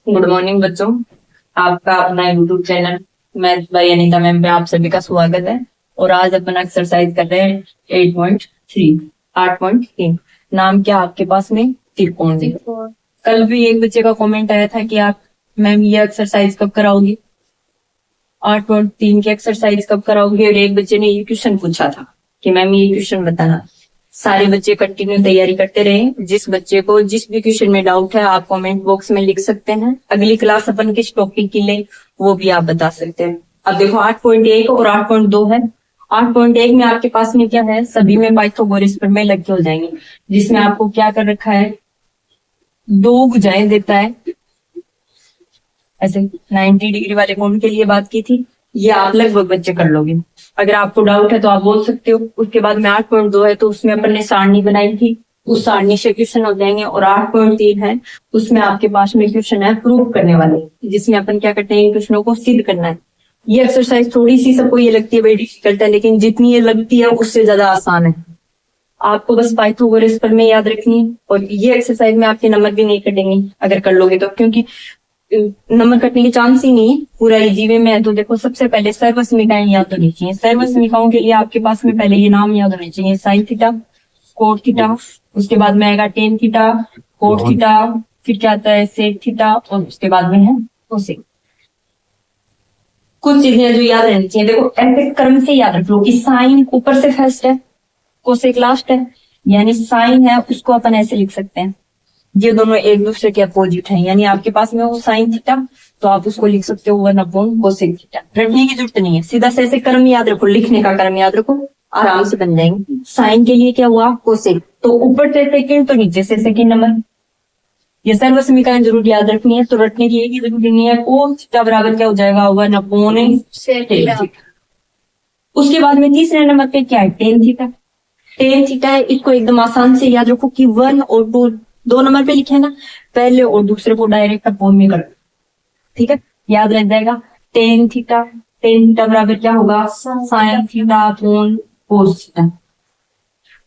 Good morning बच्चों। आपका अपना YouTube channel math bye Anita ma'am पे आप सभी का स्वागत है। और आज अपन एक्सरसाइज कर रहे हैं 8.3 8.3। नाम क्या आपके पास में? त्रिकोण। कल भी एक बच्चे का कमेंट आया था कि आप मैम ये एक्सरसाइज कब कराओगी, 8.3 की एक्सरसाइज कब कराओगी। और एक बच्चे ने ये क्वेश्चन पूछा था कि मैम ये क्वेश्चन बताना। सारे बच्चे कंटिन्यू तैयारी करते रहे। जिस बच्चे को जिस भी क्वेश्चन में डाउट है आप कमेंट बॉक्स में लिख सकते हैं। अगली क्लास अपन किस टॉपिक की ले वो भी आप बता सकते हैं। अब देखो 8.1 और 8.2 है। 8.1 में आपके पास में क्या है, सभी में पाइथागोरस प्रमेय लगे हो जाएंगे, जिसमें आपको क्या कर रखा है, दो भुजाएं देता है। ऐसे 90 डिग्री वाले कोण के लिए बात की थी, ये आप लगभग बच्चे कर लोगे। अगर आपको डाउट है तो आप बोल सकते हो। उसके बाद में 8.2 है तो उसमें अपन ने सारणी बनाई थी, उस सारणी से क्वेश्चन हो जाएंगे। और 8.3 है उसमें आपके पास में क्वेश्चन है प्रूव करने वाले, जिसमें अपन क्या करते हैं, क्वेश्चनों को सिद्ध करना है। ये एक्सरसाइज थोड़ी सी सबको ये लगती है बड़ी डिफिकल्ट है, लेकिन जितनी ये लगती है उससे ज्यादा आसान है। आपको बस पाइथागोरस प्रमेय याद रखनी है। और ये एक्सरसाइज में आपके नंबर भी नहीं कटेंगे अगर कर लोगे तो, क्योंकि नंबर कटने के चांस ही नहीं है। पूरा इजी वे में है। तो देखो सबसे पहले सर्वसमीकाएं याद होनी चाहिए। सर्वसमीकाओं के लिए आपके पास में पहले ये नाम याद होने चाहिए, साइन थीटा, कोट थीटा, उसके बाद में आएगा टेन थीटा, कोट थीटा, फिर क्या आता है सेक थीटा, और उसके बाद में है कोसेक। कुछ चीजें जो याद रहनी चाहिए, देखो ऐसे क्रम से याद रख लो कि साइन ऊपर से फर्स्ट है, कोसेक लास्ट है। यानी साइन है उसको अपन ऐसे लिख सकते हैं, ये दोनों एक दूसरे के अपोजिट हैं। यानी आपके पास में वो साइन थीटा तो आप उसको लिख सकते हो 1/, कोसेक थीटा। रटने की जरूरत नहीं है, सीधा से ऐसे क्रम याद रखो, लिखने का क्रम याद रखो, आराम से बन जाएंगे। साइन के लिए क्या हुआ, कोसेक, तो ऊपर से सेकंड तो नीचे से सेकंड नंबर। ये सर्वसमीकरण जरूर याद रखनी है, तो रटने की एक ही जरूरी नहीं है। कोस थीटा बराबर क्या हो जाएगा, 1/। उसके बाद में तीसरे नंबर पे क्या है, टेन थीटा। टेन थीटा है, इसको एकदम आसान से याद रखो कि 1 और 2 दो नंबर पे लिखे ना, पहले और दूसरे को डायरेक्ट अपोन में कर, ठीक है, याद रह जाएगा। टेन थीटा, टेन थीटा बराबर क्या होगा, sine theta upon cos theta.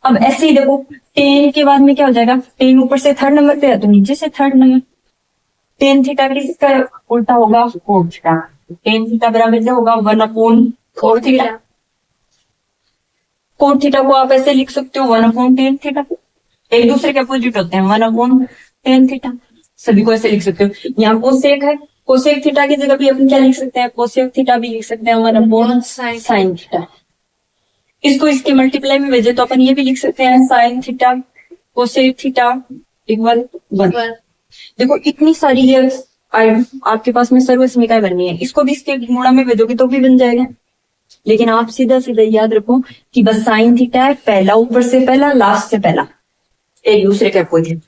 अब ऐसे ही देखो, टेन के बाद में क्या हो जाएगा, टेन ऊपर से थर्ड नंबर पे है तो नीचे से थर्ड नंबर। टेन थीटा किसका उल्टा होगा, कोट थीटा। टेन थीटा बराबर क्या होगा, 1/4 थीटा। कोट थीटा को आप ऐसे लिख सकते हो 1/10 थीटा। एक दूसरे के अपोजिट होते हैं, 1/10 थीटा। सभी को ऐसे लिख सकते हो। यहाँ कोसेक है, कोसेक थीटा की जगह भी अपन क्या लिख सकते हैं, कोसेक थीटा भी लिख सकते हैं 1/sin थीटा। इसको इसके मल्टीप्लाई में भेजे तो अपन ये भी लिख सकते हैं sine theta cosec theta equal 1। देखो इतनी सारी ये आपके पास में सर्वसमीकाएं बननी है, इसको भी इसके गुणा में भेजोगे तो भी बन जाएगा। लेकिन आप सीधा सीधा याद रखो कि बस साइन थीटा है, पहला ऊपर से पहला, लास्ट से पहला, एक दूसरे के अपोजिट।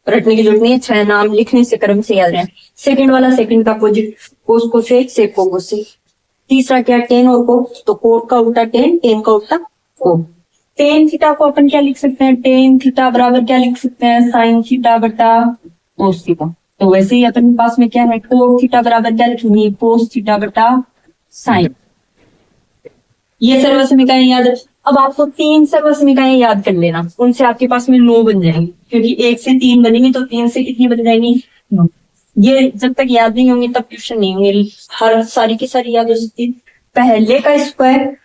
रटने की जरूरत नहीं है, 6 नाम लिखने से क्रम से याद रहे। सेकंड वाला सेकंड का अपोजिट, कोस को सेक को कोसेक। तीसरा क्या, टेन और कोट, तो कोट का उल्टा टेन, टेन का उल्टा कोट। टेन थीटा को अपन क्या लिख सकते हैं, टेन थीटा बराबर क्या लिख सकते हैं, साइन थीटा बटा कोस थीटा। तो वैसे ही अपन के पास में क्या है, कोट थीटा बराबर क्या लिखेंगे, कोस थीटा बटा साइन। ये सर्वसमीकाएं याद है। अब आपको 3 सर्वसमीकाएं याद कर लेना, उनसे आपके पास में 9 बन जाएंगी, क्योंकि 1 से 3 बनेंगी तो 3 से कितनी बन जाएंगी, 9। ये जब तक याद नहीं होंगी तब ट्यूशन नहीं होंगे, हर सारी की सारी याद हो सकती है। पहले का स्क्वायर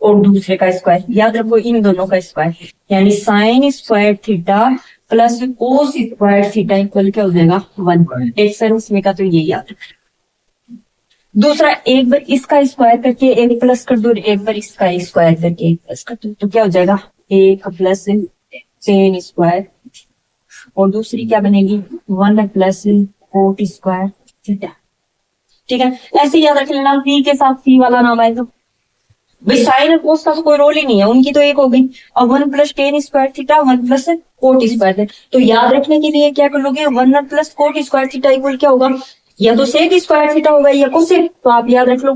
और दूसरे का स्क्वायर याद रखो, इन दोनों का स्क्वायर, यानी sine square theta plus cos square theta equal क्या हो जाएगा, 1। एक सर्वसमीका तो ये याद रखना। दूसरा, एक बार इसका स्क्वायर करके एक प्लस कर दो, एक बार इसका स्क्वायर करके एक प्लस कर दो, तो क्या हो जाएगा, एक प्लस टेन स्क्वायर, और दूसरी क्या बनेगी, 1 प्लस कोट स्क्वायर थीटा। ठीक है, ऐसे याद रख लेना। सी के साथ सी वाला नाम आएगा। भाई साइन और कोस का तो कोई रोल ही नहीं है, उनकी तो एक हो गई। और 1 plus ten square theta, 1 plus coat square theta. तो याद रखने के लिए क्या कर लोगे, 1 plus coat square theta equal क्या होगा, या तो सेक स्क्वायर थीटा होगा या कोसेक। तो आप याद रख लो,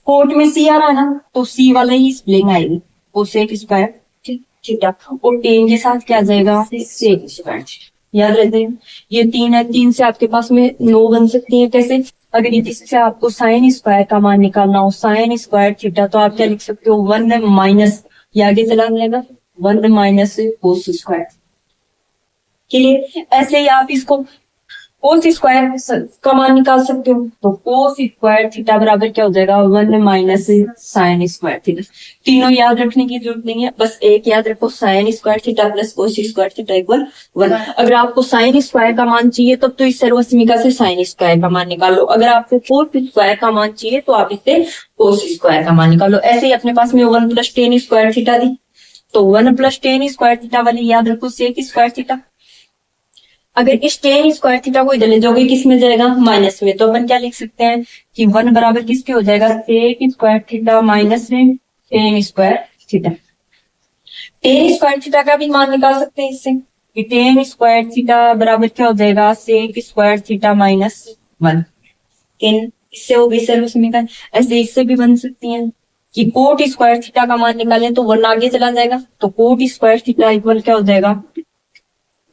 कोट में सी आ रहा है ना, तो सी वाला ही स्पेलिंग आएगी, कोसेक स्क्वायर थीटा। और टेन के साथ क्या आ जाएगा, सेक स्क्वायर। याद रहते हैं, ये 3 है, 3 से आपके पास में 9 बन सकती है। कैसे, अगर इससे आपको साइन स्क्वायर का मान निकालना हो, साइन स्क्वायर थीटा, तो आप क्या लिख सकते हो, 1 माइनस, ये आगे चला जाएगा, 1 माइनस कोस स्क्वायर। ऐसे ही आप इसको कोस स्क्वायर का मान निकाल सकते हो, तो कोस स्क्वायर थीटा बराबर क्या हो जाएगा 1 माइनस साइन स्क्वायर थीटा। तीनों याद रखने की जरूरत नहीं है, बस एक याद रखो, sine square theta plus cos square theta equal 1। अगर आपको साइन स्क्वायर का मान चाहिए तब तो इस सर्वसमीका से साइन स्क्वायर का मान निकालो, अगर आपको कोस स्क्वायर का मान चाहिए तो आप इससे कोस स्क्वायर का मान निकालो। ऐसे ही अपने पास में 1 प्लस टेन स्क्वायर थीटा दी, तो 1 प्लस टेन स्क्वायर थीटा वाली याद रखो सेक स्क्वायर थीटा। अगर इस टेन स्क्वायर थीटा को इधर ले जाओगे किस में जाएगा माइनस में, तो अपन क्या लिख सकते हैं कि 1 बराबर किसके हो जाएगा सेक स्क्वायर थीटा माइनस में ten square theta. Ten square theta का भी मान निकाल सकते हैं इससे, कि टेन स्क्वायर थीटा बराबर क्या हो जाएगा sec square theta minus 1। Tan इससे हो गई सर्वसमीकरण। ऐसे इससे भी बन सकती है कि कोट स्क्वायर थीटा का मान निकालें तो 1 आगे चला जाएगा, तो कोट स्क्वायर थीटा इक्वल क्या हो जाएगा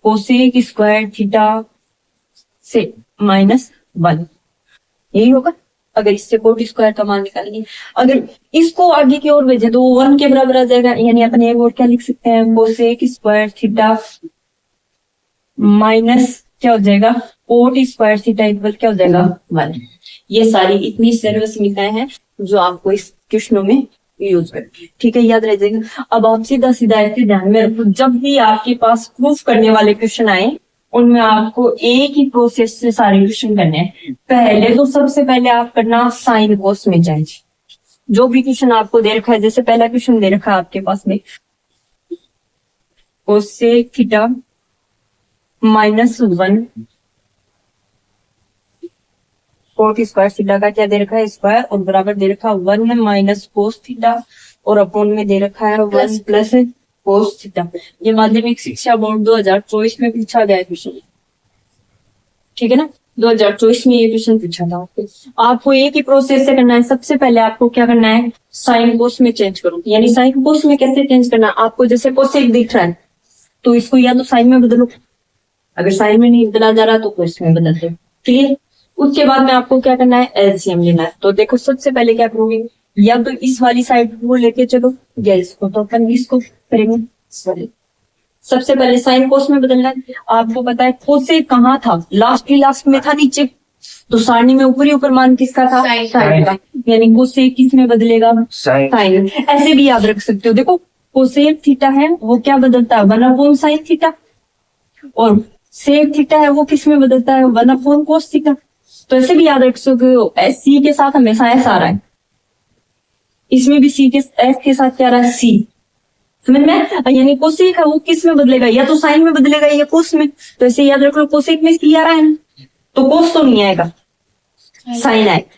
कोसेक स्क्वायर थीटा से माइनस 1, यही होगा अगर इससे कोट स्क्वायर का मान निकालेंगे। अगर इसको आगे की ओर भेजे तो 1 के बराबर आ जाएगा, यानी अपन एक और क्या लिख सकते हैं कोसेक स्क्वायर थीटा माइनस क्या हो जाएगा कोट स्क्वायर थीटा इक्वल क्या हो जाएगा 1। ये सारी इतनी सर्वसमीकरण हैं जो आपको इस क्वेश्चनों में यूज कर, ठीक है, याद रह जाएगा। अब आप सीधा सीधा ऐसे ध्यान में रखो, जब भी आपके पास प्रूफ करने वाले क्वेश्चन आए उनमें आपको एक ही प्रोसेस से सारे क्वेश्चन करने हैं। पहले तो सबसे पहले आप करना साइन कोस में चेंज। जो भी क्वेश्चन आपको दे रखा है, जैसे पहला क्वेश्चन दे रखा है आपके पास में cosec theta minus 1 coat square theta का क्या दे रखा है स्क्वायर, और बराबर दे रखा 1 माइनस कोस थीटा, और अपोन में दे रखा है 1 प्लस कोस थीटा। ये माध्यमिक शिक्षा बोर्ड 2024 में पूछा गया क्वेश्चन, ठीक है ना, 2024 में ये क्वेश्चन पूछा था। आपको एक ही प्रोसेस से करना है। सबसे पहले आपको क्या करना है साइन कोस में चेंज करो, यानी साइन कोस में कैसे चेंज करना है, आपको जैसे कोसेक दिख रहा है तो इसको या तो साइन में बदलो, अगर साइन में नहीं बदला जा रहा तो कोस में बदल दो, क्लियर। उसके बाद में आपको क्या करना है एलसीएम लेना है। तो देखो सबसे पहले क्या करोगे, या तो इस वाली साइड को लेके चलो या इसको, तो अपन इसको करेंगे। सबसे पहले साइन कोस में बदलना है। आपको पता है कोसेक कहाँ था, लास्ट में था नीचे, तो सारणी में ऊपर ही ऊपर मान किसका था साइन का, यानी कोसेक किस में बदलेगा साइन। ऐसे भी याद रख सकते हो, देखो कोसेक थीटा है वो क्या बदलता है 1 साइन थीटा, और सेक थीटा है वो किस में बदलता है 1 कोस थीटा। तो ऐसे भी याद रख सकते हो, सी के साथ हमेशा एस आ रहा है, इसमें भी सी के एस के साथ क्या आ रहा है सी, समझ में। यानी कोसेक है वो किस में बदलेगा, या तो साइन में बदलेगा या कोस में। तो ऐसे याद रख लो कोसेक में सी आ रहा है तो कोस तो नहीं आएगा, साइन आएगा,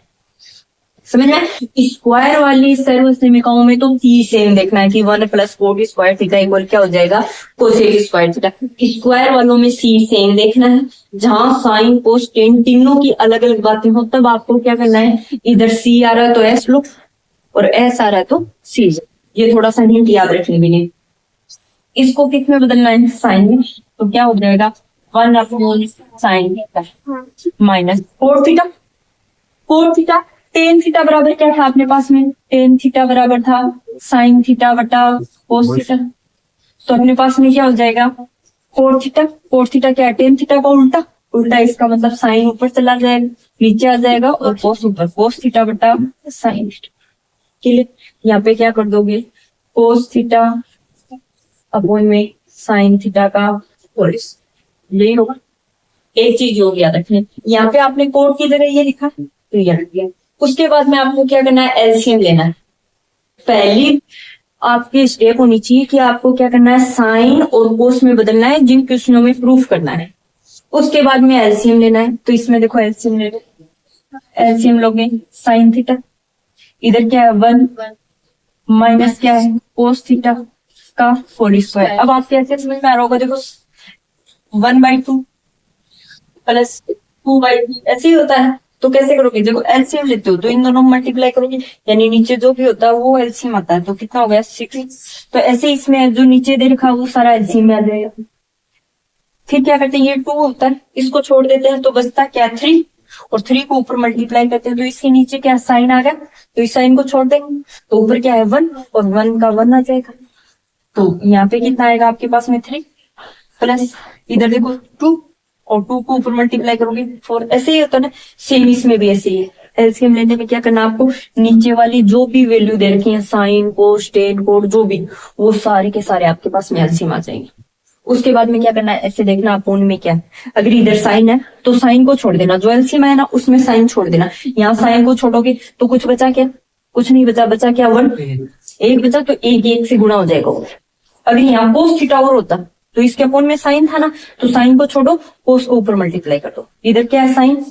समझ में। स्क्वायर वाली सर्वसमीकरणों में तो सी सेम देखना है कि 1 plus coat square theta equal क्या हो जाएगा कोसेक स्क्वायर थीटा। स्क्वायर वालों में सी सेम देखना है, जहां साइन कोस टेन तीनों की अलग अलग बातें हो तब आपको क्या करना है, इधर सी आ रहा है तो एस लो और एस आ रहा है तो सी। ये थोड़ा सा हिंट याद रखने के लिए। इसको किस में बदलना है साइन में, तो क्या हो जाएगा 1 sine minus cot theta. Cot theta tan theta बराबर क्या था अपने पास में, टेन थीटा बराबर था साइन थीटा बटा कोस थीटा। तो अपने पास में क्या हो जाएगा कोट थीटा। कोट थीटा क्या है टेन थीटा का उल्टा, उल्टा इसका मतलब साइन ऊपर चला जाएगा नीचे आ जाएगा और कोस ऊपर, कोस थीटा बटा साइन थीटा। क्लियर। यहाँ पे क्या कर दोगे कोस थीटा अपॉन में साइन थीटा का होल, यही होगा। एक चीज हो गया रखने, यहाँ पे आपने कोट की जगह ये लिखा तो ये रख दिया। उसके बाद में आपको क्या करना है एलसीएम लेना है। पहली आपकी स्टेप होनी चाहिए कि आपको क्या करना है साइन और कोस में बदलना है जिन क्वेश्चनों में प्रूफ करना है। उसके बाद में एलसीएम लेना है। तो इसमें देखो एलसीएम ले लो, एलसीएम लोगे साइन थीटा, इधर क्या है 1 माइनस क्या है कोस थीटा का होल स्क्वायर। अब आपके ऐसे समझ में आ रहा होगा, देखो 1/2 प्लस 2/2 ऐसे ही होता है। तो कैसे करोगे, देखो एलसीएम लेते हो तो इन दोनों मल्टीप्लाई करोगे, यानी नीचे जो भी होता है वो एलसीएम आता है। तो कितना हो गया 6। तो ऐसे इसमें जो नीचे दे रखा है वो सारा एलसीएम में आ जाएगा। फिर क्या करते हैं, ये 2 होता है इसको छोड़ देते हैं तो बचता क्या 3, और 3 को ऊपर मल्टीप्लाई करते हैं तो इसके नीचे क्या साइन आ गया, तो इस साइन को छोड़ देंगे तो ऊपर क्या है 1 और 1 का 1 आ जाएगा। तो यहाँ पे कितना आएगा आपके पास में 3 प्लस इधर देखो 2 और 2 को ऊपर मल्टीप्लाई करोगे 4, ऐसे ही होता है ना। सेम इसमें भी ऐसे ही है। एलसीएम लेने में क्या करना आपको, नीचे वाली जो भी वैल्यू दे रखी है, साइन कोस टेन कोड जो भी, वो सारे के सारे आपके पास में एलसीएम आ जाएंगे। उसके बाद में क्या करना है, ऐसे देखना अपोन में क्या है। अगर इधर साइन है तो साइन को छोड़ देना, जो एलसीएम है ना उसमें साइन छोड़ देना। यहाँ साइन को छोड़ोगे तो कुछ बचा क्या, कुछ नहीं बचा। बचा क्या, 1, एक बचा, तो एक एक से गुणा हो जाएगा। अगर यहाँ कोस थीटा और होता तो इसके अपोन में साइन था ना, तो साइन को छोड़ो, कोस को ऊपर मल्टीप्लाई कर दो। इधर क्या है साइन,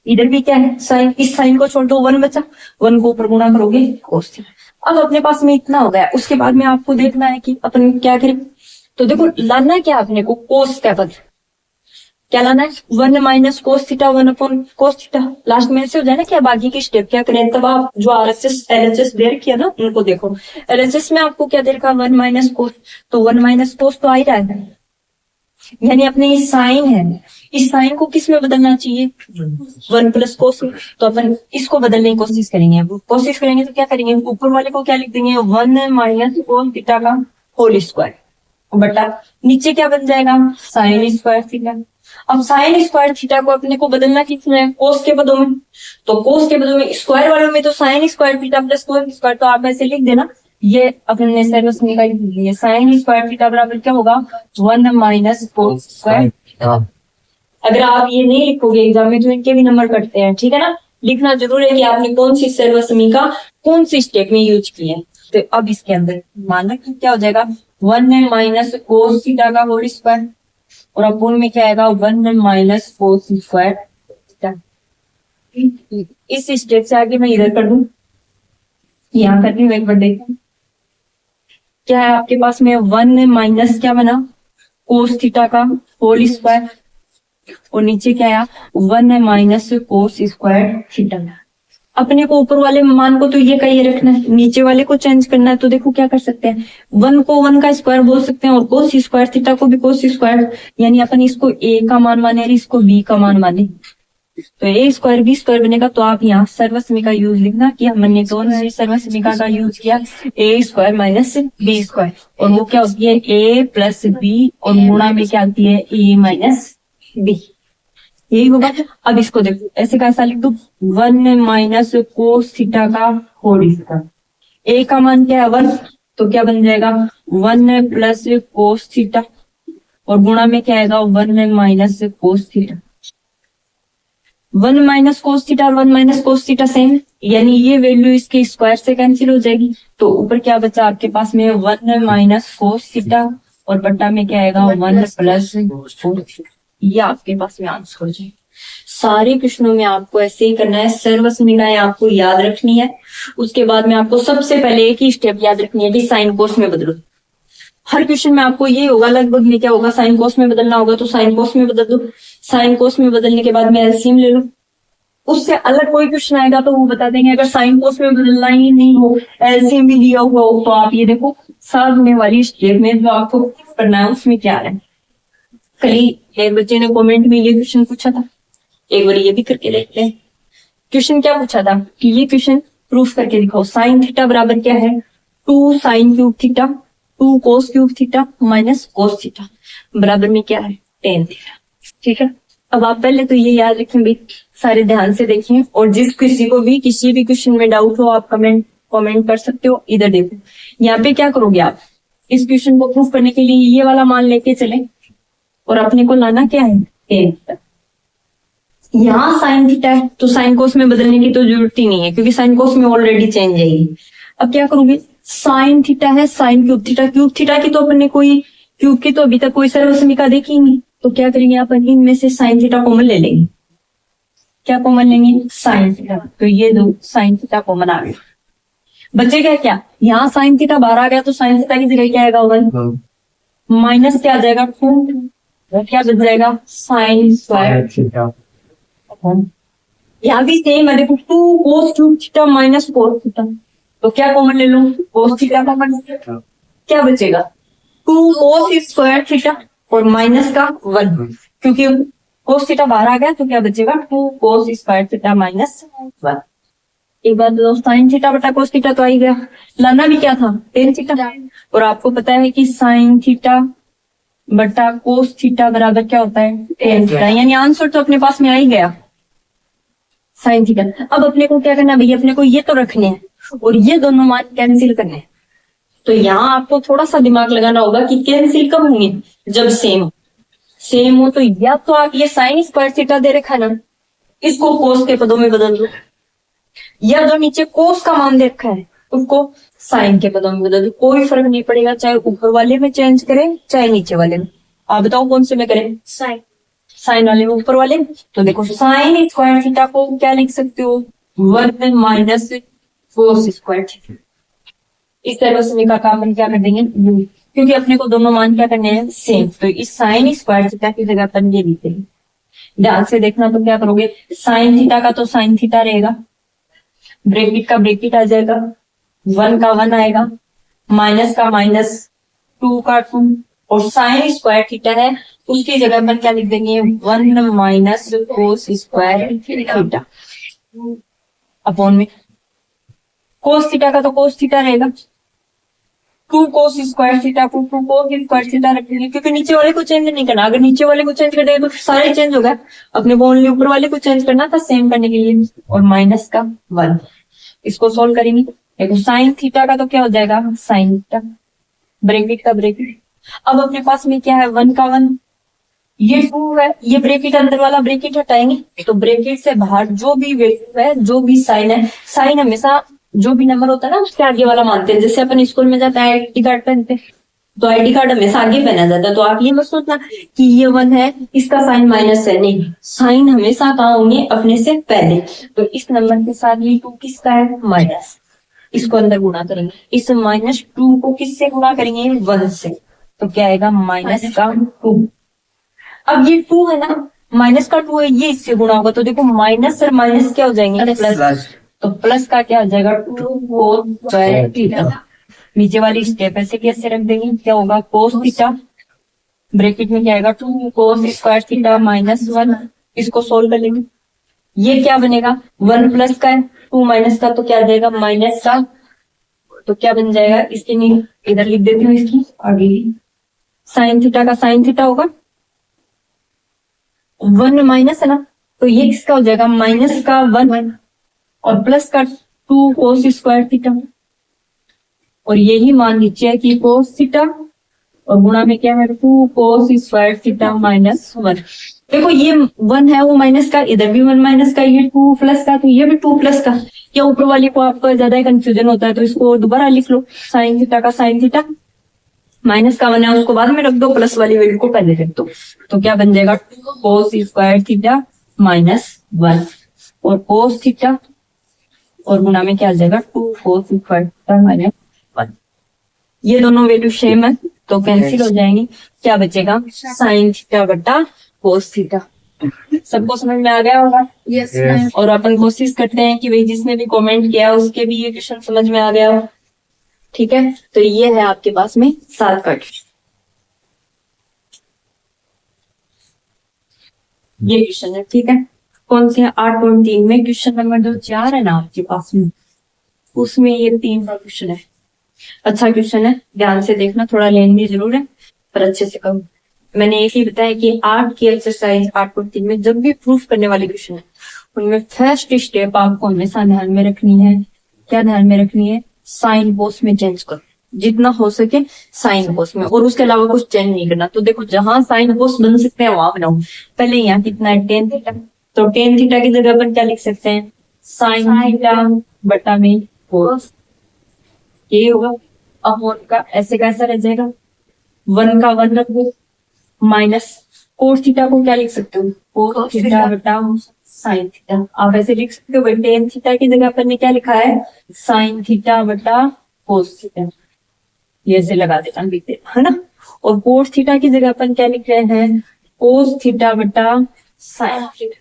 इधर भी क्या है साइन, इस साइन को छोड़ दो, 1 बचा, 1 को ऊपर गुणा करोगे कोस थीटा। अब अपने पास में इतना हो गया। उसके बाद में आपको देखना है कि अपन क्या करें। तो देखो लाना क्या अपने को, कोस का पद क्या लाना है, 1 minus cos theta 1 upon cos theta. Last में ऐसे हो जाए ना क्या, बाकी की स्टेप क्या करें, तब आप जो आरएचएस एलएचएस दे रखी है ना उनको देखो। एलएचएस में आपको क्या दे रखा, 1 माइनस कोस, तो 1 माइनस कोस तो आ ही रहा है, यानी अपने ये साइन है, इस साइन को किस में बदलना चाहिए, 1 प्लस कोस में। तो अपन इसको बदलने की कोशिश करेंगे। कोशिश करेंगे तो क्या करेंगे, ऊपर वाले को क्या लिख देंगे, 1 माइनस कोस थीटा का होल स्क्वायर बटा नीचे क्या बन जाएगा, साइन स्क्वायर थीटा। अब साइन स्क्वायर थीटा को अपने को बदलना किसमें, कोस के पदों में। तो कोस के पदों में, स्क्वायर वालों में तो sine square theta plus cos square, तो आप ऐसे लिख देना। ये अपने सर्वस निकाल लीजिए, साइन स्क्वायर थीटा बराबर क्या होगा, 1 माइनस कोस स्क्वायर थीटा। अगर आप ये नहीं लिखोगे एग्जाम में तो इनके भी नंबर कटते हैं, ठीक है ना। लिखना जरूर है कि आपने कौन सी सर्वसमी का कौन सी स्टेप में यूज की है। तो अब इसके अंदर मानना क्या हो जाएगा, 1 माइनस कोस थीटा का होल स्क्वायर, और अपोन में क्या आएगा, 1 माइनस कोस स्क्वायर थीटा। इस स्टेप से आगे मैं इधर कर दूं, यहाँ कर दूं, एक बार देखो क्या है आपके पास में, 1 माइनस क्या बना, कोस थीटा का होल स्क्वायर, और नीचे क्या आया, 1 माइनस कोस स्क्वायर थीटा। अपने को ऊपर वाले मान को तो ये का ये रखना है, नीचे वाले को चेंज करना है। तो देखो क्या कर सकते हैं, 1 को 1 का स्क्वायर बोल सकते हैं, और कोस स्क्वायर थीटा को भी कोस स्क्वायर, यानी अपन इसको a का मान माने, इसको b का मान माने, तो a स्क्वायर b स्क्वायर बनेगा। तो आप यहाँ सर्वसमी का यूज लिखना कि हमने दोनों से सर्वसमिका का यूज किया, a square minus b square, और वो क्या होती है, a प्लस b, और गुणा में क्या आती है, a माइनस b, यही होगा। अब इसको देखो ऐसे कैसा लिख दो, 1 माइनस कोस थीटा का होल स्क्वायर, a का मान क्या है 1, तो क्या बन जाएगा 1 प्लस कोस थीटा, और गुणा में क्या आएगा 1 minus cos theta. 1 minus cos theta और 1 माइनस कोस थीटा सेम, यानी ये वैल्यू इसके स्क्वायर से कैंसिल हो जाएगी। तो ऊपर क्या बचा आपके पास में, 1 माइनस कोस थीटा, और बट्टा में क्या आएगा 1 प्लस कोस। ये आपके पास में आंसर हो जाए। सारे क्वेश्चनों में आपको ऐसे ही करना है, सर्वसमिकाएं आपको याद रखनी है। उसके बाद में आपको सबसे पहले एक ही स्टेप याद रखनी है कि साइन कोस में बदलो। हर क्वेश्चन में आपको ये होगा लगभग में, क्या होगा, साइन कोस में बदलना होगा तो साइन कोस में बदल दो। साइन कोस में बदलने के बाद में एलसीएम ले लो। उससे अलग कोई क्वेश्चन आएगा तो वो बता देंगे, अगर साइन कोस में बदलना ही नहीं हो, एलसीएम भी लिया हुआ हो, तो आप ये देखो सामने वाली स्टेप में जो आपको करना है उसमें क्या है। कल एक बच्चे ने कमेंट में ये क्वेश्चन पूछा था, एक बार ये भी करके देखते हैं। क्वेश्चन क्या पूछा था कि ये क्वेश्चन प्रूफ करके दिखाओ, साइन थीटा बराबर क्या है, 2 साइन क्यूब थीटा 2 कोस cube theta minus cos theta बराबर में क्या है, tan थीटा। ठीक है, अब आप पहले तो ये याद रखें भाई, सारे ध्यान से देखें, और जिस किसी को भी किसी भी क्वेश्चन में डाउट हो आप कमेंट कर सकते हो। इधर देखो, यहाँ पे क्या करोगे आप, इस क्वेश्चन को प्रूफ करने के लिए ये वाला मान लेके चले, और अपने को लाना क्या है, tan थीटा। यहाँ साइन थीटा है तो साइन कोस में बदलने की तो जरूरत ही नहीं है, क्योंकि साइन कोस में ऑलरेडी चेंज है। अब क्या करोगे, साइन थीटा है साइन क्यूब थीटा की तो अपने कोई क्यूब की तो अभी तक कोई सर्वसमिका देखी नहीं, तो क्या करेंगे अपन इनमें से साइन थीटा कॉमन ले लेंगे। क्या कॉमन लेंगे, साइन थीटा, तो ये दो साइन थीटा कॉमन आ गया। बचेगा क्या, यहाँ साइन थीटा बाहर आ गया तो साइन थीटा की जगह क्या आएगा 1 माइनस क्या आ जाएगा 2, क्या बच जाएगा साइन स्क्वायर थीटा। यहाँ भी सेम है, देखो 2 कोस cube theta minus cos theta, तो क्या कॉमन ले लो, कोस थीटा कॉमन, क्या बचेगा 2 कोस स्क्वायर थीटा और माइनस का 1, क्योंकि कोस थीटा बाहर आ गया तो क्या बचेगा 2 कोस स्क्वायर थीटा माइनस 1। एक बात दो, साइन थीटा बटा कोस थीटा तो आ ही गया, लाना भी क्या था tan थीटा, और आपको पता है कि साइन थीटा बटा कोस थीटा बराबर क्या होता है, टेन थीटा। यानी आंसर तो अपने पास में आ ही गया, साइन थीटा। अब अपने को क्या करना है भैया, अपने को ये तो रखने हैं और ये दोनों मान कैंसिल करने हैं। तो यहाँ आपको थोड़ा सा दिमाग लगाना होगा कि कैंसिल कब होंगे, जब सेम हो। तो या तो आप ये साइन स्क्वायर थीटा दे रखा है ना, इसको कोस के पदों में बदल दो, या जो नीचे कोस का मान दे रखा है उसको साइन के पदों में बदल दो। कोई फर्क नहीं पड़ेगा, चाहे ऊपर वाले में चेंज करें चाहे नीचे वाले में। आप बताओ कौन से में करें, साइन वाले में, ऊपर वाले। तो देखो साइन स्क्वायर थीटा को क्या लिख सकते हो, 1 माइनस कोस स्क्वायर थीटा। इस तरह से का काम क्या कर देंगे, क्योंकि अपने को दोनों मान क्या करने हैं, सेम। तो इस साइन स्क्वायर थीटा की जगह पर ये लिखते हैं। ध्यान से देखना, तो क्या करोगे, साइन थीटा का तो साइन थीटा रहेगा, ब्रैकेट का ब्रैकेट आ जाएगा, 1 का 1 आएगा, माइनस का माइनस, 2 का 2, और साइन स्क्वायर थीटा है उसकी जगह पर क्या लिख देंगे, 1 minus cos square theta upon में कोस थीटा का तो कोस थीटा रहेगा, 2 कोस स्क्वायर थीटा को 2 कोस स्क्वायर थीटा रखेंगे, क्योंकि नीचे वाले को चेंज नहीं करना। अगर नीचे वाले को चेंज कर देंगे तो सारे चेंज हो गए, अपने को ओनली ऊपर वाले को चेंज करना था सेम करने के लिए। और माइनस का 1, इसको सोल्व करेंगे। देखो साइन थीटा का तो क्या हो जाएगा, साइन थीटा, ब्रैकेट का ब्रैकेट। अब अपने पास में क्या है, 1 का 1, ये 2 है, ये ब्रैकेट अंदर वाला ब्रैकेट हटाएंगे तो ब्रैकेट से बाहर जो भी वैल्यू है, जो भी साइन है, साइन हमेशा जो भी नंबर होता है ना उसके आगे वाला मानते हैं। जैसे अपन स्कूल में जाते हैं आईडी कार्ड पहनते हैं, तो आईडी कार्ड हमेशा आगे पहना जाता है। तो आप ये मत सोचना कि ये 1 है इसका साइन माइनस है, नहीं, साइन हमेशा कहाँ होंगे, अपने से पहले। तो इस नंबर के साथ ये 2 किसका है, माइनस, इसको अंदर गुणा करेंगे। इस -2 को किससे गुणा करेंगे, 1 से, तो क्या आएगा, माइनस का 2। अब ये 2 है ना, माइनस का 2 है, ये इससे गुणा होगा तो देखो माइनस और माइनस क्या हो जाएंगे, प्लस। तो प्लस का क्या हो जाएगा, 2 कोस स्क्वायर थीटा। नीचे वाली स्टेप ऐसे कैसे रख देंगे, क्या होगा, कोस थीटा, ब्रैकेट में क्या आएगा, 2 कोस स्क्वायर थीटा माइनस 1। इसको सोल्व कर लेंगे, ये क्या बनेगा, 1 प्लस का है, 2 माइनस का, तो क्या आ जाएगा, माइनस का। तो क्या बन जाएगा, इसके नहीं इधर लिख देती हूँ, इसकी आगे साइन थीटा का साइन थीटा होगा, 1 माइनस है ना, तो ये किसका हो जाएगा, माइनस का 1 और प्लस का 2 कोस स्क्वायर थीटा। और यही मान लीजिए है कि कोस थीटा और गुणा में क्या है, 2 कोस स्क्वायर थीटा माइनस 1। देखो ये 1 है वो माइनस का, इधर भी 1 माइनस का, ये 2 प्लस का, तो ये भी 2 प्लस का। या ऊपर वाले को आपको ज्यादा कंफ्यूजन होता है तो इसको दोबारा लिख लो, साइन थीटा का साइन थीटा, माइनस का 1 है उसको बाद में रख दो, प्लस वाली वैल्यू को पहले रख दो। तो क्या बन जाएगा, 2 कोस स्क्वायर थीटा माइनस 1 और कोस थीटा और गुणा में क्या आ जाएगा, 2 कोस स्क्वायर थीटा माइनस 1। ये दोनों वैल्यू सेम है तो कैंसिल हो जाएंगी। क्या बचेगा, साइन थीटा बटा कोस थीटा। सबको समझ में आ गया होगा, यस और अपन कोशिश करते हैं कि भाई जिसने भी कमेंट किया उसके भी ये क्वेश्चन समझ में आ गया हो। ठीक है, तो ये है आपके पास में 7 का क्वेश्चन। ये क्वेश्चन है, ठीक है, कौन से 8.3 में क्वेश्चन नंबर जो 4 है ना आपके पास में, उसमें ये 3 का क्वेश्चन है। अच्छा क्वेश्चन है, ध्यान से देखना, थोड़ा लेंदी जरूर है पर अच्छे से करो। मैंने एक ही बताया कि 8 की एक्सरसाइज 8.3 में जब भी प्रूफ करने वाले क्वेश्चन है उनमें फर्स्ट स्टेप आपको हमेशा ध्यान में रखनी है। क्या ध्यान में रखनी है, साइन बोस में चेंज करो जितना हो सके, साइन बोस में, और उसके अलावा कुछ चेंज नहीं करना। तो देखो जहां साइन बोस बन सकते हैं वहां बनाओ। पहले यहाँ कितना है, टेन थीटा, तो टेन थीटा की जगह पर क्या लिख सकते हैं, साइन थीटा बटा में कोस, ये होगा। अब उनका ऐसे कैसा रह जाएगा, 1 का 1 रख दो, माइनस कोस थीटा को क्या लिख सकते हो, कोस थीटा बटा साइन थीटा। आप ऐसे लिख सकते हो, टेन थीटा की जगह पर क्या लिखा है, साइन थीटा बटा कोस थीटा, ये ऐसे लगा देता लिख देता है ना। और कोस थीटा की जगह पर क्या लिख रहे हैं, कोस थीटा बटा साइन थीटा,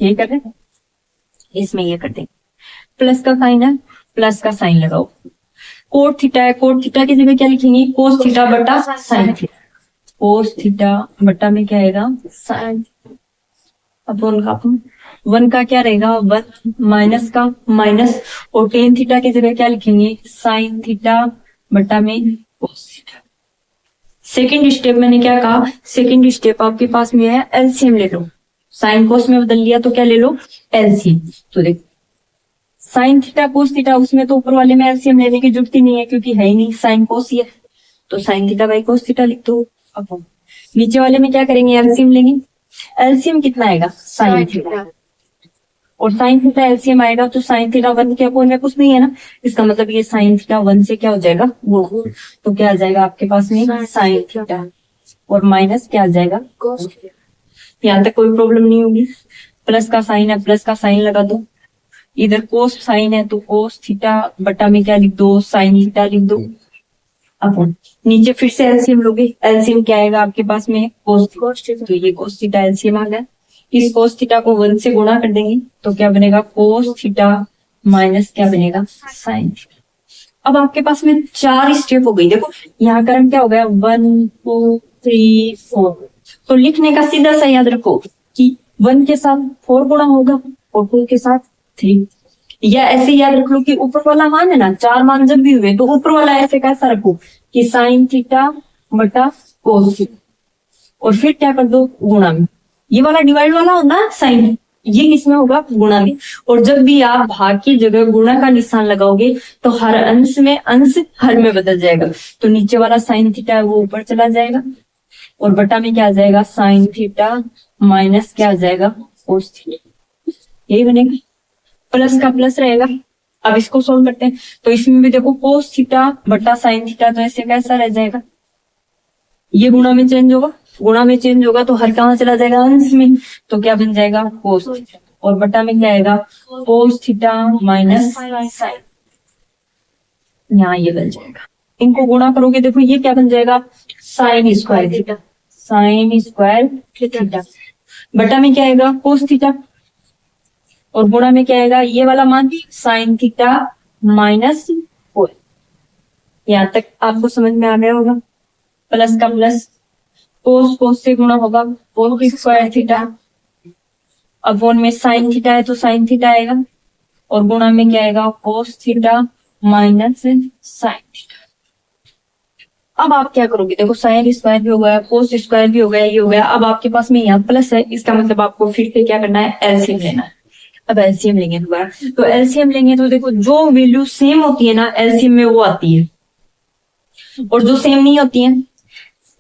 ये कर रहे हैं, इसमें ये कर देंगे। प्लस का साइन है, प्लस का साइन लगाओ। कोट थीटा है, कोट थीटा की जगह क्या लिखेंगे, कोस थीटा बटा साइन थीटा, कोस थीटा बटा में क्या आएगा, साइन। अब उनका 1 का क्या रहेगा, 1 माइनस का माइनस, और टेन थीटा की जगह क्या लिखेंगे, साइन थीटा बटा में कोस थीटा। सेकंड स्टेप मैंने क्या कहा, सेकंड स्टेप आपके पास में है एलसीएम ले लो, साइन कोस में बदल लिया तो क्या ले लो, एलसीएम। तो देखो साइन थीटा कोस थीटा, उसमें तो ऊपर वाले में एलसीएम लेने की जरूरत ही नहीं है क्योंकि है ही नहीं, साइन कोस ही है, तो sine theta by cos theta लिख दो। अब हम नीचे वाले में क्या करेंगे, एलसीएम लेंगे। एलसीएम कितना आएगा, साइन थीटा, और साइन थीटा एलसीएम आएगा तो साइन थीटा 1 के अपोन में कुछ नहीं है ना, इसका मतलब ये साइन थीटा 1 से क्या हो जाएगा वो, तो क्या आ जाएगा आपके पास में साइन थीटा, और माइनस क्या आ जाएगा कोस। यहाँ तक कोई प्रॉब्लम नहीं होगी। प्लस का साइन है, प्लस का साइन लगा दो, इधर कोस साइन है तो कोस थीटा बटा में क्या लिख दो, साइन थीटा लिख दो। अब नीचे फिर से एलसीएम लोगे, एलसीएम क्या आएगा आपके पास में कोस, तो ये कोस थीटा एलसीएम आ गया। इस कोस थीटा को 1 से गुणा कर देंगे तो क्या बनेगा कोस थीटा माइनस क्या बनेगा साइन थीटा। अब आपके पास में 4 स्टेप हो गई। देखो यहाँ क्रम क्या हो गया 1 2 3 4, तो लिखने का सीधा सा याद रखो कि 1 के साथ 4 गुणा होगा और 2 के साथ 3, या ऐसे याद रख लो कि ऊपर वाला मान है ना, 4 मान जब भी हुए तो ऊपर वाला ऐसे कैसा रखो कि साइन थीटा बटा कोस थीटा, और फिर क्या कर दो गुणा में, ये वाला डिवाइड वाला हो ना साइन, ये किसमें होगा गुणा में, और जब भी आप भाग की जगह गुणा का निशान लगाओगे तो हर अंश में अंश हर में बदल जाएगा, तो नीचे वाला साइन थीटा है वो ऊपर चला जाएगा और बटा में क्या आ जाएगा साइन थीटा माइनस क्या आ जाएगा कोस थीटा, यही बनेगा। प्लस का प्लस रहेगा। अब इसको सोल्व करते हैं, तो इसमें भी देखो कोस थीटा बटा साइन थीटा, तो ऐसे कैसा रह जाएगा, ये गुणा में चेंज होगा, गुणा में चेंज होगा तो हर कहां चला जाएगा अंश में, तो क्या बन जाएगा कोस थीटा, और बटा में क्या आएगा कोस थीटा माइनस साइन, यहाँ ये बन जाएगा। इनको गुणा करोगे देखो ये क्या बन जाएगा sine square theta, sine square theta, बटा में क्या आएगा कोस थीटा, और गुणा में क्या आएगा ये वाला मान साइन थीटा माइनस कोस। यहाँ तक आपको समझ में आ गया होगा। प्लस का प्लस, कोस कोस से गुणा होगा कोस स्क्वायर थीटा, अब वन में साइन थीटा है तो साइन थीटा आएगा, और गुणा में क्या आएगा cos theta minus sine theta. अब आप क्या करोगे, देखो साइन स्क्वायर भी हो गया, कोस स्क्वायर भी हो गया, ये हो गया। अब आपके पास में यहाँ प्लस है, इसका मतलब आपको फिर से क्या करना है एलसीएम लेना है। अब एलसीएम लेंगे दोबारा, तो एलसीएम लेंगे तो देखो जो वैल्यू सेम होती है ना एलसीएम में वो आती है, और जो सेम नहीं होती है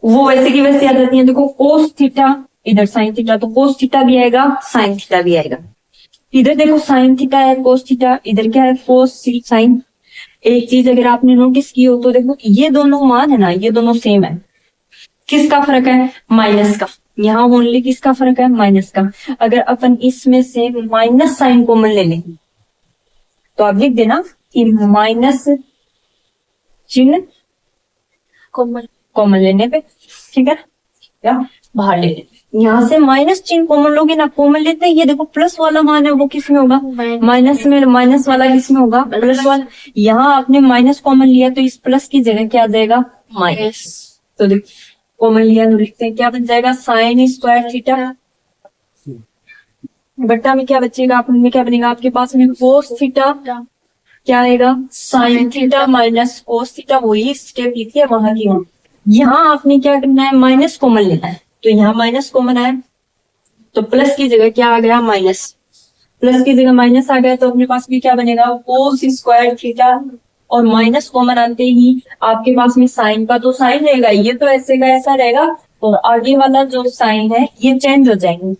वो वैसे की वैसे आ जाती है। देखो कोस थीटा इधर साइन थीटा, तो कोस थीटा भी आएगा साइन थीटा भी आएगा। इधर देखो साइन थीटा है कोस थीटा, इधर क्या है कोस साइन। एक चीज अगर आपने नोटिस की हो तो देखो ये दोनों मान है ना, ये दोनों सेम है, किसका फर्क है माइनस का, यहाँ ओनली किसका फर्क है माइनस का। अगर अपन इसमें से माइनस साइन कॉमन ले लें तो आप लिख देना कि माइनस चिन्ह कॉमन लेने पे, ठीक है, या बाहर ले लेते, यहाँ से माइनस चिन्ह कॉमन लोगे ना, कॉमन लेते हैं, ये देखो प्लस वाला मान है वो किस में होगा माइनस में, माइनस वाला किस में होगा प्लस वाला। यहाँ आपने माइनस कॉमन लिया तो इस प्लस की जगह क्या आ जाएगा माइनस, तो देखो कॉमन लिया तो लिखते हैं क्या बन जाएगा साइन स्क्वायर थीटा, बट्टा में क्या बचेगा आपने में क्या बनेगा आपके पास में कोस थीटा, क्या आएगा sine theta minus cos theta, वही स्टेप लिखिए वहां की वहां। यहाँ आपने क्या करना है माइनस कॉमन लेना है, तो यहाँ माइनस कॉमन आया तो प्लस की जगह क्या आ गया माइनस, प्लस की जगह माइनस आ गया तो अपने पास भी क्या बनेगा कोस स्क्वायर थीटा, और माइनस कॉमन आते ही आपके पास में साइन का तो साइन रहेगा, ये तो ऐसे का ऐसा रहेगा, और आगे वाला जो साइन है ये चेंज हो जाएंगे,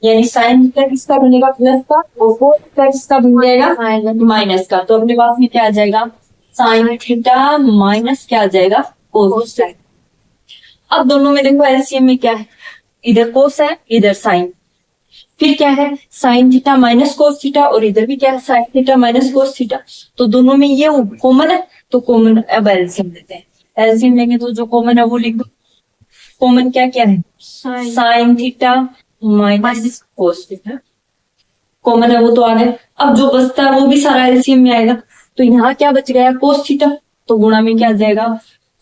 यानी साइन थीटा किसका बनेगा प्लस का, और कोस थीटा किसका बन जाएगा माइनस का। तो अपने पास में क्या आ जाएगा साइन थीटा माइनस क्या आ जाएगा कोस। अब दोनों में देखो एलसीएम में क्या है, इधर कोस है इधर साइन, फिर क्या है साइन थीटा माइनस कोस थीटा, और इधर भी क्या है sine theta minus cos theta, तो दोनों में ये कॉमन है तो कॉमन। अब एलसीएम लेते हैं, एलसीएम लेंगे तो जो कॉमन है वो लिख दो, कॉमन क्या क्या है sine theta minus cos theta, common है वो तो आ गया। अब जो बचता है वो भी सारा एलसीएम में आएगा, तो यहाँ क्या बच गया कोस थीटा, तो गुणा में क्या आ जाएगा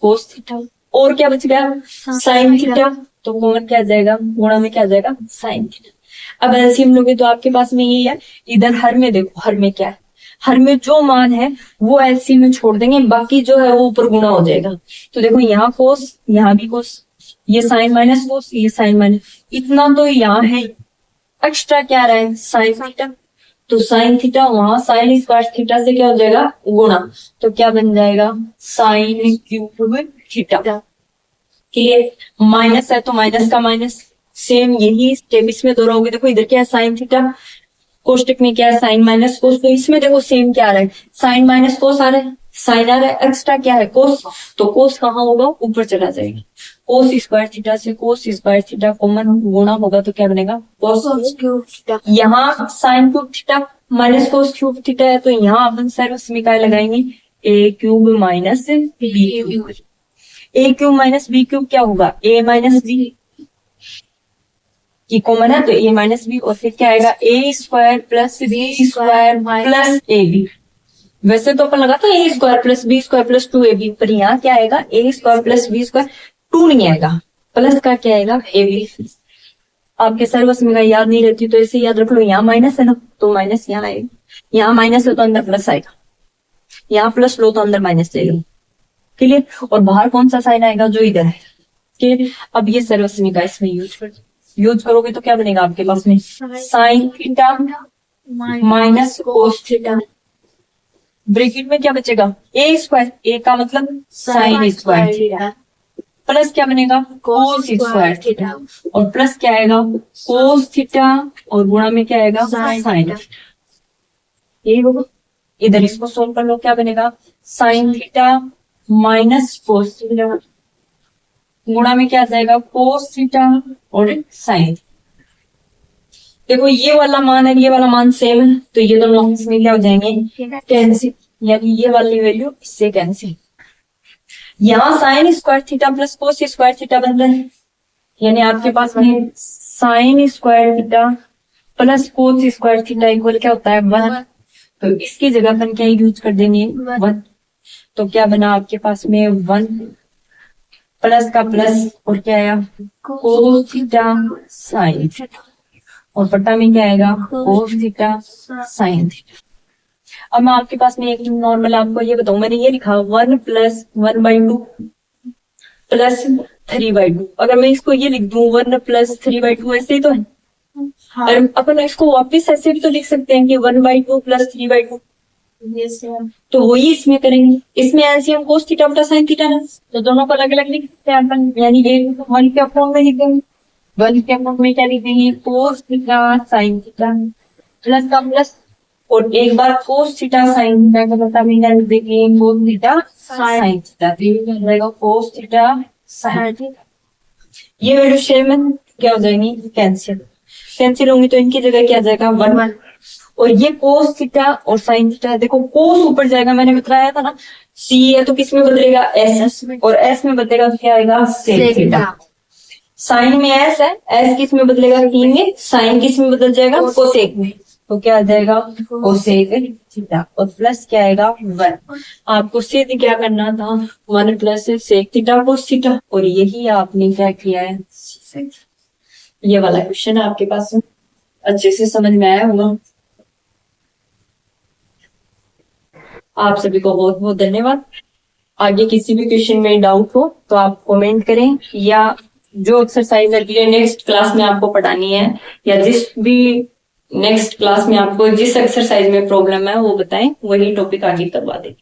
कोस थीटा, और क्या बच गया साइन थीटा, तो कॉमन क्या आ जाएगा गुणा में क्या आ जाएगा साइन थीटा। अब एलसीएम लोगे तो आपके पास में ये है, इधर हर में देखो हर में क्या है, हर में जो मान है वो एलसीएम में छोड़ देंगे, बाकी जो है वो ऊपर गुणा हो जाएगा। तो देखो यहाँ कोस, यहाँ भी कोस, ये साइन माइनस कोस, ये साइन माइनस, इतना तो यहाँ है, एक्स्ट्रा क्या रहा है साइन थीटा, तो साइन थीटा वहां साइन स्क्वायर थीटा से क्या हो जाएगा गुणा, तो क्या बन जाएगा sign cube theta. Clear, minus है तो माइनस का माइनस, सेम यही स्टेप इसमें दोहराओगे। देखो इधर क्या है साइन थीटा, कोष्टक में क्या है साइन माइनस कोस, तो इसमें देखो सेम क्या आ रहा है साइन माइनस कोस आ रहा है, साइन आ रहा है, एक्स्ट्रा क्या है कोस, तो कोस कहाँ होगा ऊपर चला जाएगा, कोस स्क्वायर थीटा से कोस स्क्वायर थीटा कॉमन गुणा होगा तो क्या बनेगा कोस क्यूब थीटा। यहाँ sine cube theta minus cos cube theta है, तो यहाँ अपन सर्वसमीकाय लगाएंगे A cube minus B cube, A cube minus B cube क्या होगा ए माइनस बी की कॉमन है तो ए माइनस बी, और फिर क्या आएगा A square plus B square plus A B. वैसे तो अपन लगाते हैं A square plus B square plus 2ab, पर यहाँ क्या आएगा A square plus B square 2 नहीं आएगा, प्लस का क्या आएगा ए बी। आपके सर्वसमीकाय याद नहीं रहती तो ऐसे याद रख लो, यहाँ माइनस है ना तो माइनस यहाँ आएगा, यहाँ माइनस है तो अंदर प्लस आएगा, यहाँ प्लस लो तो अंदर माइनस जाएगा। क्लियर, और बाहर कौन सा साइन आएगा जो इधर है। क्लियर, अब ये सर्वसमीकाय इसमें यूज करोगे तो क्या बनेगा आपके पास में sine theta minus cos theta, bracket में क्या बचेगा ए स्क्वायर, ए का मतलब साइन स्क्वायर थीटा, प्लस क्या बनेगा कोस स्क्वायर थीटा, और प्लस क्या आएगा कोस थीटा, और गुणा में क्या आएगा साइन। ये होगा, इधर इसको सोल्व कर लो क्या बनेगा sine theta minus cos theta, गुणा में क्या आ जाएगा कोस थीटा और साइन। देखो ये वाला मान है ये वाला मान सेम है तो ये दोनों इसमें क्या हो जाएंगे कैंसिल, यानी ये वाली वैल्यू इससे कैंसिल। यहाँ sine square theta plus cos square theta बन रहा है, यानी आपके पास में sine square theta plus cos square theta equal क्या होता है 1, तो इसकी जगह अपन क्या यूज कर देंगे 1, तो क्या बना आपके पास में 1 प्लस का प्लस और क्या आया कोस थीटा साइन, और बटा में क्या आएगा कोस थीटा साइन थीटा। अब मैं आपके पास में एक नॉर्मल आपको ये बताऊं, मैंने ये लिखा 1 प्लस 1/2 प्लस 3/2, अगर मैं इसको ये लिख दूं 1 प्लस 3/2 ऐसे ही तो है। हाँ। और अपन इसको वापस ऐसे भी तो लिख सकते हैं कि 1/2 प्लस 3/2, तो वही इसमें करेंगे। इसमें एलसीएम कोस थीटा बटा साइन थीटा है तो दोनों को अलग अलग लिख सकते हैं अपन, यानी एक 1 के फॉर्म में लिख देंगे, 1 के फॉर्म में क्या लिख देंगे cos theta sine theta plus का प्लस, और एक बार कोस थीटा साइन थीटा का बता में क्या लिख देंगे कोस थीटा साइन थीटा, तो कोस थीटा साइन थीटा। ये वैल्यू सेम है क्या हो जाएंगी कैंसिल, कैंसिल होंगी तो इनकी जगह क्या आ जाएगा 1, और ये कोस थीटा और साइन थीटा, देखो कोस ऊपर जाएगा मैंने बताया था ना, सी है तो किस में बदलेगा एस, और एस में बदलेगा तो क्या आएगा सेक थीटा। साइन में एस है, एस किस में बदलेगा सी में, साइन किस में बदल जाएगा कोसेक में, तो क्या आ जाएगा कोसेक थीटा, और प्लस क्या आएगा 1। आपको सीधे क्या करना था 1 plus sec theta cos theta, और यही आपने क्या किया है, ये वाला क्वेश्चन है आपके पास में, अच्छे से समझ में आया होगा। आप सभी को बहुत बहुत धन्यवाद। आगे किसी भी क्वेश्चन में डाउट हो तो आप कमेंट करें, या जो एक्सरसाइज अगले नेक्स्ट क्लास में आपको पढ़ानी है, या जिस भी नेक्स्ट क्लास में आपको जिस एक्सरसाइज में प्रॉब्लम है वो बताएं, वही टॉपिक आगे करवा दें।